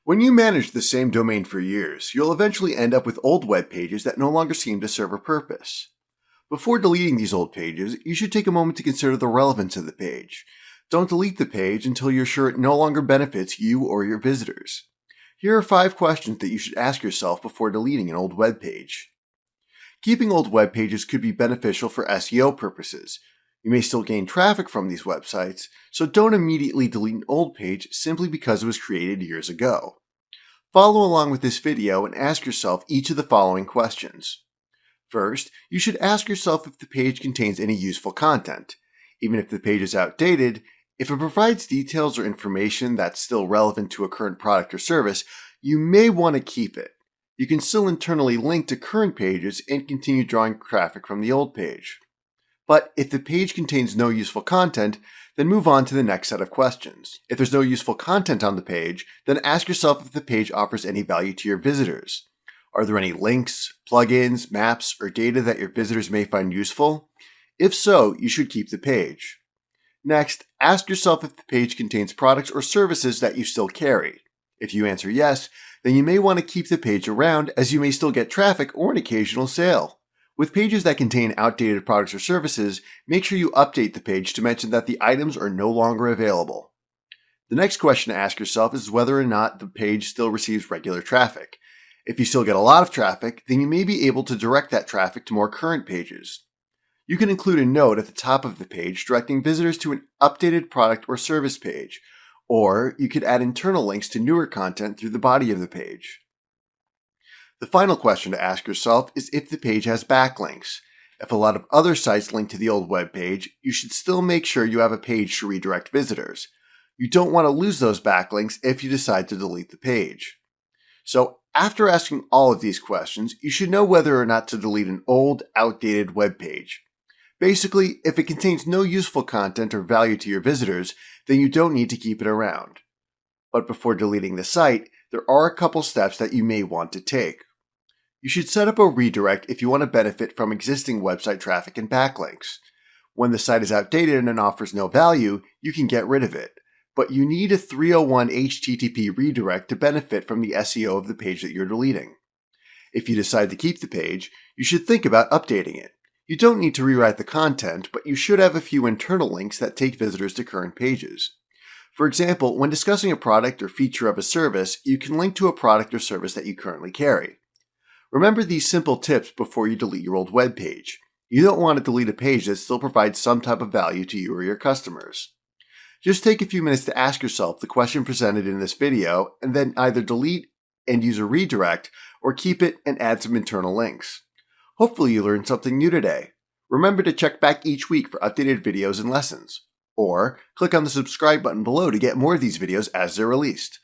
When you manage the same domain for years, you'll eventually end up with old web pages that no longer seem to serve a purpose. Before deleting these old pages, you should take a moment to consider the relevance of the page. Don't delete the page until you're sure it no longer benefits you or your visitors. Here are 5 questions that you should ask yourself before deleting an old web page. Keeping old web pages could be beneficial for SEO purposes. You may still gain traffic from these websites, so don't immediately delete an old page simply because it was created years ago. Follow along with this video and ask yourself each of the following questions. First, you should ask yourself if the page contains any useful content. Even if the page is outdated, if it provides details or information that's still relevant to a current product or service, you may want to keep it. You can still internally link to current pages and continue drawing traffic from the old page. But if the page contains no useful content, then move on to the next set of questions. If there's no useful content on the page, then ask yourself if the page offers any value to your visitors. Are there any links, plugins, maps, or data that your visitors may find useful? If so, you should keep the page. Next, ask yourself if the page contains products or services that you still carry. If you answer yes, then you may want to keep the page around as you may still get traffic or an occasional sale. With pages that contain outdated products or services, make sure you update the page to mention that the items are no longer available. The next question to ask yourself is whether or not the page still receives regular traffic. If you still get a lot of traffic, then you may be able to direct that traffic to more current pages. You can include a note at the top of the page directing visitors to an updated product or service page, or you could add internal links to newer content through the body of the page. The final question to ask yourself is if the page has backlinks. If a lot of other sites link to the old web page, you should still make sure you have a page to redirect visitors. You don't want to lose those backlinks if you decide to delete the page. So after asking all of these questions, you should know whether or not to delete an old, outdated web page. Basically, if it contains no useful content or value to your visitors, then you don't need to keep it around. But before deleting the site, there are a couple steps that you may want to take. You should set up a redirect if you want to benefit from existing website traffic and backlinks. When the site is outdated and offers no value, you can get rid of it. But you need a 301 HTTP redirect to benefit from the SEO of the page that you're deleting. If you decide to keep the page, you should think about updating it. You don't need to rewrite the content, but you should have a few internal links that take visitors to current pages. For example, when discussing a product or feature of a service, you can link to a product or service that you currently carry. Remember these simple tips before you delete your old web page. You don't want to delete a page that still provides some type of value to you or your customers. Just take a few minutes to ask yourself the question presented in this video, and then either delete and use a redirect, or keep it and add some internal links. Hopefully you learned something new today. Remember to check back each week for updated videos and lessons. Or click on the subscribe button below to get more of these videos as they're released.